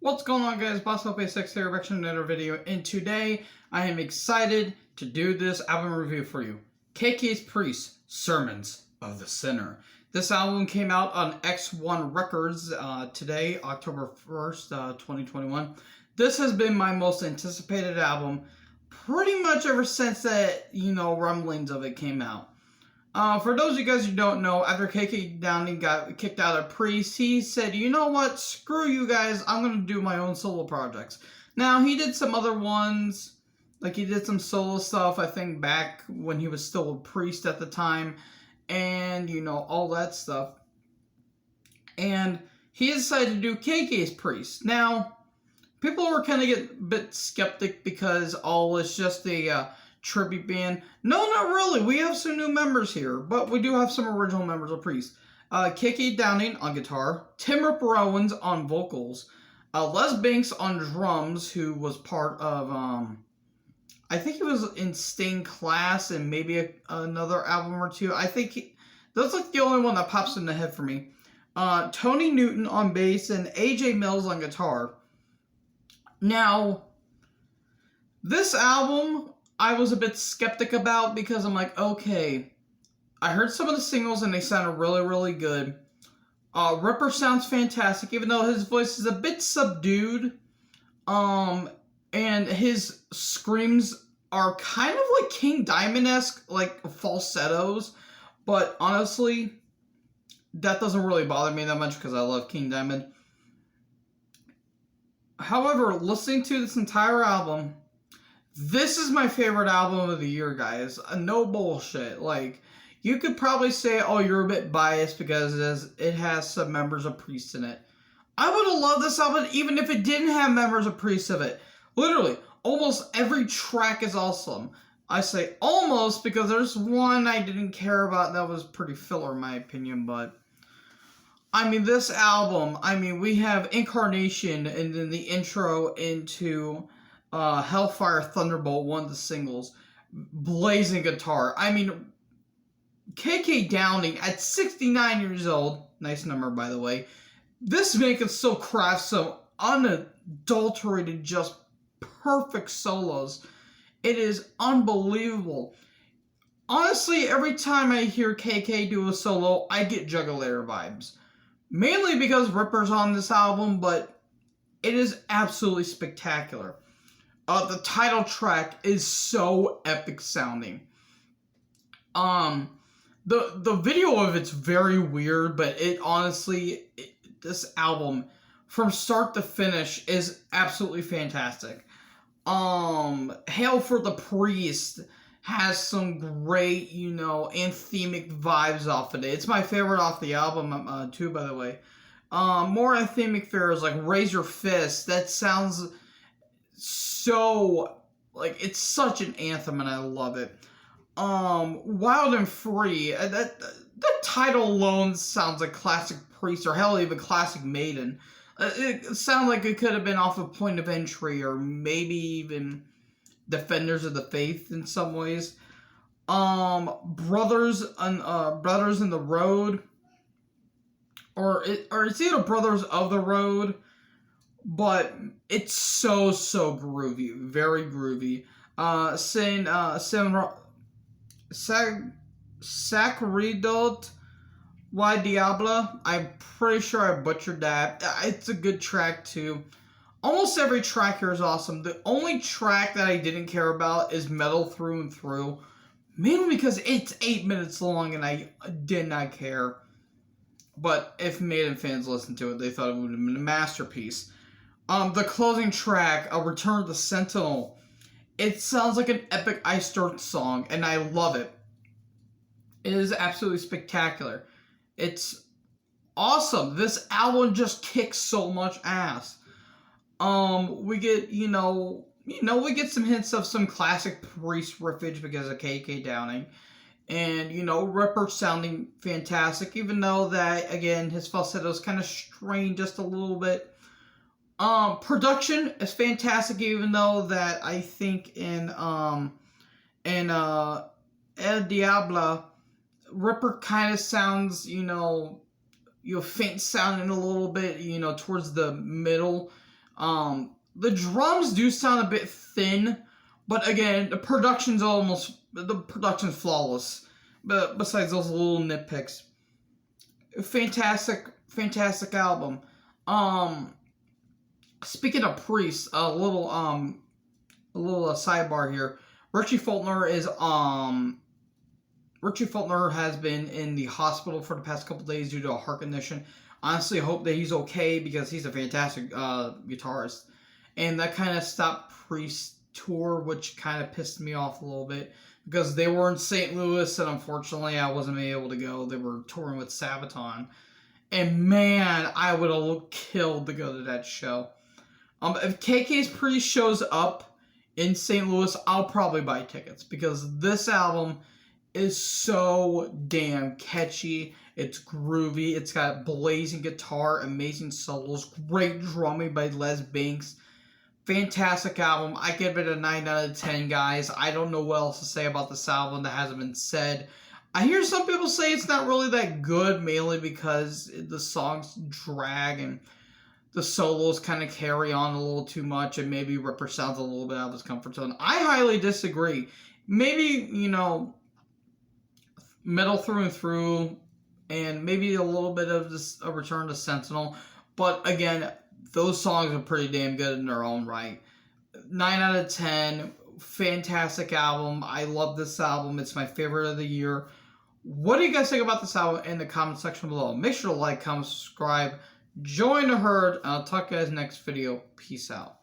What's going on, guys? BossHelp86 here, back to another video, and today I am excited to do this album review for you. KK's Priest, Sermons of the Sinner. This album came out on X1 Records today, October 1st, 2021. This has been my most anticipated album pretty much ever since that, rumblings of it came out. For those of you guys who don't know, after KK Downing got kicked out of Priest, he said, you know what, screw you guys, I'm going to do my own solo projects. Now, he did some other ones, like he did some solo stuff, I think, back when he was still a Priest at the time, and, all that stuff. And he decided to do KK's Priest. Now, people were kind of getting a bit skeptic because, it's just a tribute band. No, not really. We have some new members here, but we do have some original members of Priest. KK Downing on guitar, Tim Ripper Owens on vocals, Les Banks on drums, who was part of, I think he was in Stained Class and maybe another album or two. I think that's like the only one that pops in the head for me. Tony Newton on bass and AJ Mills on guitar. Now, this album I was a bit skeptic about because I'm like, okay, I heard some of the singles and they sounded really, really good. Ripper sounds fantastic, even though his voice is a bit subdued. And his screams are kind of like King Diamond-esque, like falsettos. But honestly, that doesn't really bother me that much because I love King Diamond. However, listening to this entire album, this is my favorite album of the year, guys. No bullshit. Like, you could probably say, oh, you're a bit biased because it has some members of Priest in it. I would have loved this album even if it didn't have members of Priest in it. Literally, almost every track is awesome. I say almost because there's one I didn't care about that was pretty filler in my opinion, but I mean, this album, we have Incarnation and then the intro into Hellfire Thunderbolt, one of the singles, blazing guitar. KK Downing at 69 years old, nice number by the way, this man can still craft some unadulterated, just perfect solos. It is unbelievable. Honestly, every time I hear KK do a solo, I get Juggler vibes. Mainly because Ripper's on this album, but it is absolutely spectacular. The title track is so epic sounding. The video of it's very weird, but it honestly, this album, from start to finish, is absolutely fantastic. Hail for the Priest has some great, anthemic vibes off of it. It's my favorite off the album, too, by the way. More anthemic fares like Raise Your Fist, that sounds so, like, it's such an anthem and I love it. Wild and Free, that title alone sounds like classic Priest, or hell, even classic Maiden. It sounds like it could have been off of Point of Entry, or maybe even Defenders of the Faith in some ways. Brothers in the Road, or it's either Brothers of the Road, but it's so groovy, very groovy. Sacredot Y Diablo, I'm pretty sure I butchered that. It's a good track too. Almost every track here is awesome. The only track that I didn't care about is Metal Through and Through, mainly because it's 8 minutes long and I did not care. But if Maiden fans listened to it, they thought it would have been a masterpiece. The closing track, A Return of the Sentinel, it sounds like an epic Iced Earth song, and I love it. It is absolutely spectacular. It's awesome. This album just kicks so much ass. We get, we get some hints of some classic Priest riffage because of KK Downing. And, Ripper sounding fantastic, even though that, again, his falsetto is kind of strained just a little bit. Production is fantastic, even though that I think in El Diablo, Ripper kind of sounds, faint sounding a little bit, towards the middle. The drums do sound a bit thin, but again, the production's flawless. But besides those little nitpicks, fantastic album. Speaking of Priest, a little sidebar here. Richie Faulkner has been in the hospital for the past couple days due to a heart condition. Honestly, I hope that he's okay because he's a fantastic guitarist. And that kind of stopped Priest's tour, which kind of pissed me off a little bit because they were in St. Louis and unfortunately I wasn't able to go. They were touring with Sabaton. And man, I would have killed to go to that show. If KK's Priest shows up in St. Louis, I'll probably buy tickets because this album is so damn catchy. It's groovy. It's got blazing guitar, amazing solos, great drumming by Les Banks. Fantastic album. I give it a 9 out of 10, guys. I don't know what else to say about this album that hasn't been said. I hear some people say it's not really that good, mainly because the songs drag and the solos kind of carry on a little too much, and maybe Ripper sounds a little bit out of his comfort zone. I highly disagree. Maybe, metal through and through, and maybe a little bit of a return to Sentinel. But again, those songs are pretty damn good in their own right. 9 out of 10. Fantastic album. I love this album. It's my favorite of the year. What do you guys think about this album in the comment section below? Make sure to like, comment, subscribe, join the herd, and I'll talk to you guys next video. Peace out.